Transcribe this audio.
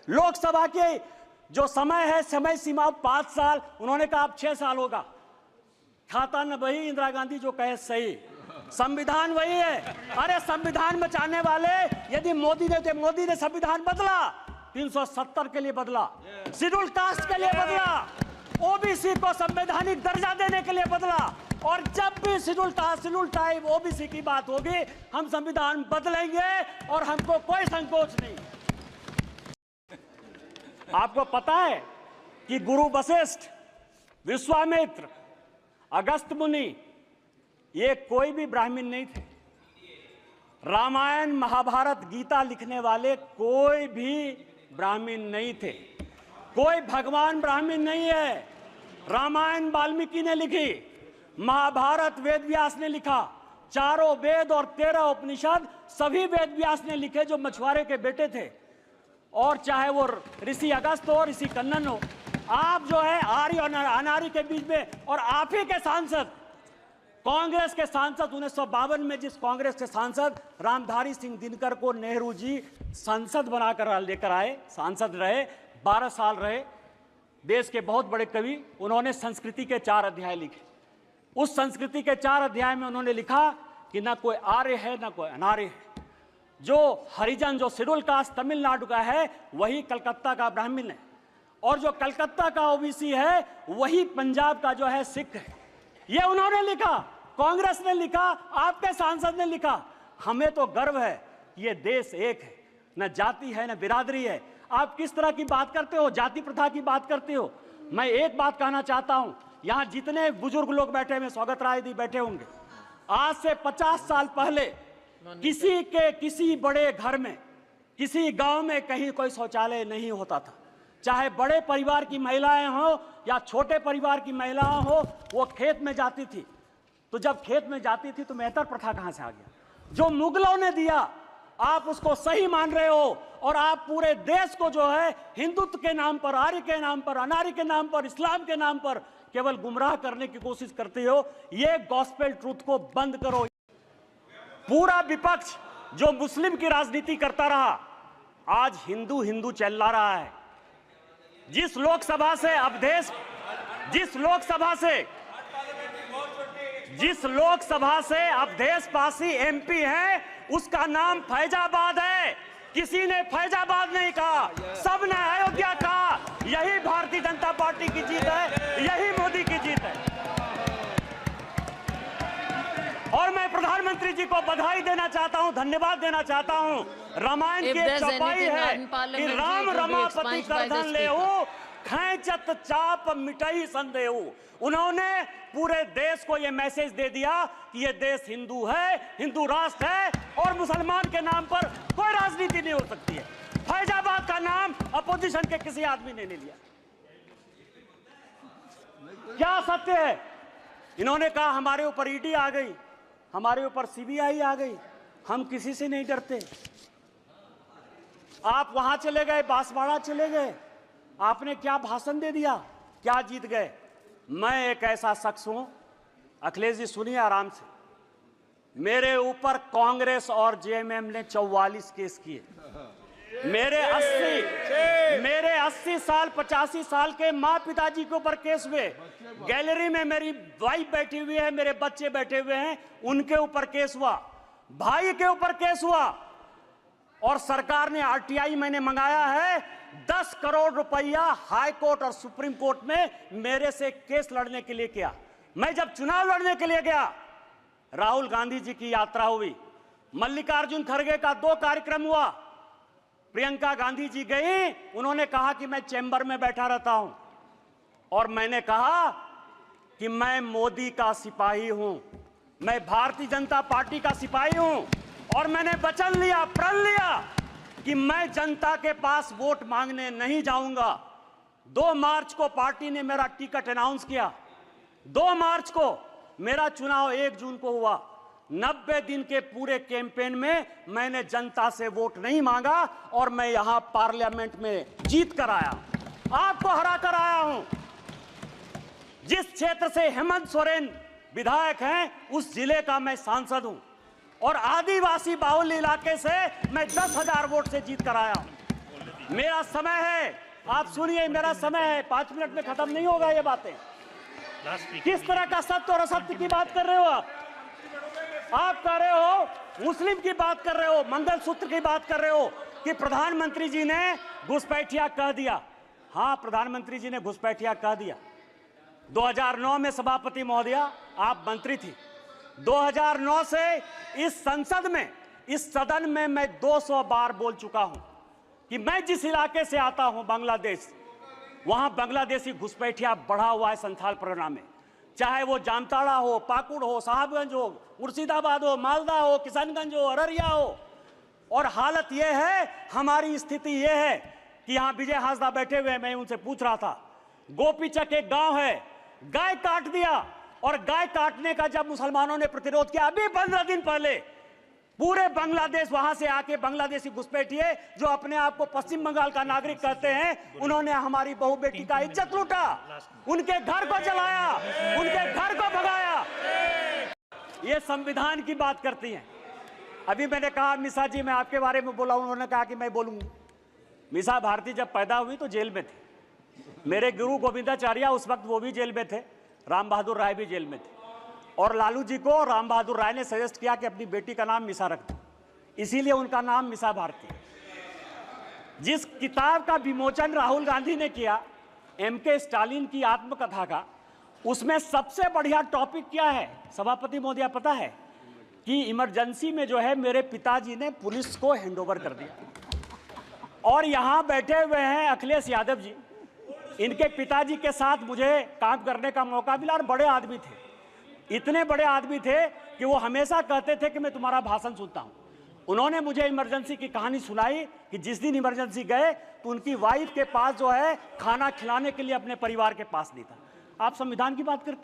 लोकसभा के जो समय है, समय सीमा 5 साल, उन्होंने कहा अब 6 साल होगा। खाता न वही इंदिरा गांधी जो कहे सही, संविधान वही है। अरे संविधान में चाहने वाले यदि मोदी ने संविधान बदला, 370 के लिए बदला, शेड्यूल कास्ट के लिए बदला, ओबीसी को संवैधानिक दर्जा देने के लिए बदला। और जब भी शेड्यूल ट्राइब ओबीसी की बात होगी, हम संविधान बदलेंगे और हमको कोई संकोच नहीं। आपको पता है कि गुरु वशिष्ठ, विश्वामित्र, अगस्त मुनि, ये कोई भी ब्राह्मण नहीं थे। रामायण, महाभारत, गीता लिखने वाले कोई भी ब्राह्मण नहीं थे। कोई भगवान ब्राह्मण नहीं है। रामायण वाल्मीकि ने लिखी, महाभारत वेद व्यास ने लिखा, चारों वेद और 13 उपनिषद सभी वेद व्यास ने लिखे, जो मछुआरे के बेटे थे। और चाहे वो ऋषि अगस्त हो, ऋषि कन्नन हो, आप जो है आर्य और अनार्य के बीच में, और आप ही के सांसद, कांग्रेस के सांसद 1952 में जिस कांग्रेस के सांसद रामधारी सिंह दिनकर को नेहरू जी सांसद बनाकर लेकर आए, सांसद रहे, 12 साल रहे, देश के बहुत बड़े कवि, उन्होंने संस्कृति के 4 अध्याय लिखे। उस संस्कृति के 4 अध्याय में उन्होंने लिखा कि ना कोई आर्य है ना कोई अनार्य है। जो हरिजन, जो शेड्यूल कास्ट तमिलनाडु का है, वही कलकत्ता का ब्राह्मण है, और जो कलकत्ता का ओबीसी है वही पंजाब का जो है सिख है। ये उन्होंने लिखा, कांग्रेस ने लिखा, आपके सांसद ने लिखा। हमें तो गर्व है, ये देश एक है, न जाति है न बिरादरी है। आप किस तरह की बात करते हो, जाति प्रथा की बात करते हो। मैं एक बात कहना चाहता हूं, यहां जितने बुजुर्ग लोग बैठे हुए, स्वागत राय जी बैठे होंगे, आज से 50 साल पहले किसी बड़े घर में, किसी गांव में कहीं कोई शौचालय नहीं होता था। चाहे बड़े परिवार की महिलाएं हो या छोटे परिवार की महिलाएं हो, वो खेत में जाती थी। तो जब खेत में जाती थी तो मेहतर प्रथा कहां से आ गया? जो मुगलों ने दिया, आप उसको सही मान रहे हो, और आप पूरे देश को जो है हिंदुत्व के नाम पर, आर्य के नाम पर, अनार्य के नाम पर, इस्लाम के नाम पर केवल गुमराह करने की कोशिश करते हो। ये गॉस्पेल ट्रूथ को बंद करो। पूरा विपक्ष जो मुस्लिम की राजनीति करता रहा, आज हिंदू हिंदू चल रहा है। जिस लोकसभा से अब देश, जिस लोकसभा से अब देशवासी एमपी है, उसका नाम फैजाबाद है। किसी ने फैजाबाद नहीं कहा, सबने अयोध्या कहा। यही भारतीय जनता पार्टी की जीत है, यही मोदी की जीत है। और मैं प्रधानमंत्री जी को बधाई देना चाहता हूं, धन्यवाद देना चाहता हूं। रामायण की एक चौपाई है कि राम रमापति करधन लेहु, खैंचत चाप मिटई संदेहु। उन्होंने पूरे देश को यह मैसेज दे दिया कि यह देश हिंदू है, हिंदू राष्ट्र है, और मुसलमान के नाम पर कोई राजनीति नहीं हो सकती है। फैजाबाद का नाम अपोजिशन के किसी आदमी ने नहीं लिया। क्या सत्य है? इन्होंने कहा हमारे ऊपर ईडी आ गई, हमारे ऊपर सीबीआई आ गई, हम किसी से नहीं डरते। आप वहां चले गए, बांसवाड़ा चले गए, आपने क्या भाषण दे दिया, क्या जीत गए? मैं एक ऐसा शख्स हूं, अखिलेश जी सुनिए आराम से, मेरे ऊपर कांग्रेस और जेएमएम ने 44 केस किए। मेरे 80 साल 85 साल के माँ पिताजी के ऊपर केस हुए। गैलरी में मेरी वाइफ बैठी हुई है, मेरे बच्चे बैठे हुए हैं, उनके ऊपर केस हुआ, भाई के ऊपर केस हुआ। और सरकार ने आरटीआई मैंने मंगाया है, 10 करोड़ रुपया हाई कोर्ट और सुप्रीम कोर्ट में मेरे से केस लड़ने के लिए किया। मैं जब चुनाव लड़ने के लिए गया, राहुल गांधी जी की यात्रा हुई, मल्लिकार्जुन खड़गे का 2 कार्यक्रम हुआ, प्रियंका गांधी जी गई, उन्होंने कहा कि मैं चैम्बर में बैठा रहता हूं, और मैंने कहा कि मैं मोदी का सिपाही हूं, मैं भारतीय जनता पार्टी का सिपाही हूं, और मैंने वचन लिया, प्रण लिया कि मैं जनता के पास वोट मांगने नहीं जाऊंगा। 2 मार्च को पार्टी ने मेरा टिकट अनाउंस किया, 2 मार्च को, मेरा चुनाव 1 जून को हुआ। 90 दिन के पूरे कैंपेन में मैंने जनता से वोट नहीं मांगा, और मैं यहां पार्लियामेंट में जीत कर आया, आपको हरा कर आया हूं। जिस क्षेत्र से हेमंत सोरेन विधायक हैं, उस जिले का मैं सांसद हूं, और आदिवासी बाहुल्य इलाके से मैं 10,000 वोट से जीत कर आया हूं। मेरा समय है, आप सुनिए, मेरा समय है, 5 मिनट में खत्म नहीं होगा ये बातें। किस तरह का सत्य और असत्य की बात कर रहे हो आप कह रहे हो, मुस्लिम की बात कर रहे हो, मंगलसूत्र की बात कर रहे हो कि प्रधानमंत्री जी ने घुसपैठिया कह दिया। हाँ, प्रधानमंत्री जी ने घुसपैठिया कह दिया। 2009 में सभापति महोदया आप मंत्री थी। 2009 से इस संसद में, इस सदन में मैं 200 बार बोल चुका हूं कि मैं जिस इलाके से आता हूं, बांग्लादेश, वहां बांग्लादेशी घुसपैठिया बढ़ा हुआ है संथाल परगना में। चाहे वो जामताड़ा हो, पाकुड़ हो, साहबगंज हो, मुर्शिदाबाद हो, मालदा हो, किशनगंज हो, अररिया हो। और हालत यह है, हमारी स्थिति यह है कि यहां विजय हाजदा बैठे हुए, मैं उनसे पूछ रहा था, गोपीचक एक गांव है, गाय काट दिया। और गाय काटने का जब मुसलमानों ने प्रतिरोध किया, अभी 15 दिन पहले पूरे बांग्लादेश वहां से आके बांग्लादेशी घुसपैठिए जो अपने आप को पश्चिम बंगाल का नागरिक कहते हैं, उन्होंने हमारी बहू बेटी का इज्जत लूटा, उनके घर को जलाया, उनके घर को भगाया। ये संविधान की बात करती हैं। अभी मैंने कहा मिसा जी, मैं आपके बारे में बोला, उन्होंने कहा कि मैं बोलूंगा। मिसा भारती जब पैदा हुई तो जेल में थे। मेरे गुरु गोविंदाचार्य उस वक्त वो भी जेल में थे, राम बहादुर राय भी जेल में थे। और लालू जी को राम बहादुर राय ने सजेस्ट किया कि अपनी बेटी का नाम मिसा रख दो, इसीलिए उनका नाम मिसा भारती। जिस किताब का विमोचन राहुल गांधी ने किया, MK स्टालिन की आत्मकथा का, उसमें सबसे बढ़िया टॉपिक क्या है सभापति महोदया पता है? कि इमरजेंसी में जो है मेरे पिताजी ने पुलिस को हैंडओवर कर दिया। और यहां बैठे हुए हैं अखिलेश यादव जी, इनके पिताजी के साथ मुझे काम करने का मौका मिला। और बड़े आदमी थे, इतने बड़े आदमी थे कि वो हमेशा कहते थे कि मैं तुम्हारा भाषण सुनता हूं। उन्होंने मुझे इमरजेंसी की कहानी सुनाई कि जिस दिन इमरजेंसी गए तो उनकी वाइफ के पास जो है खाना खिलाने के लिए अपने परिवार के पास नहीं था। आप संविधान की बात करते हो।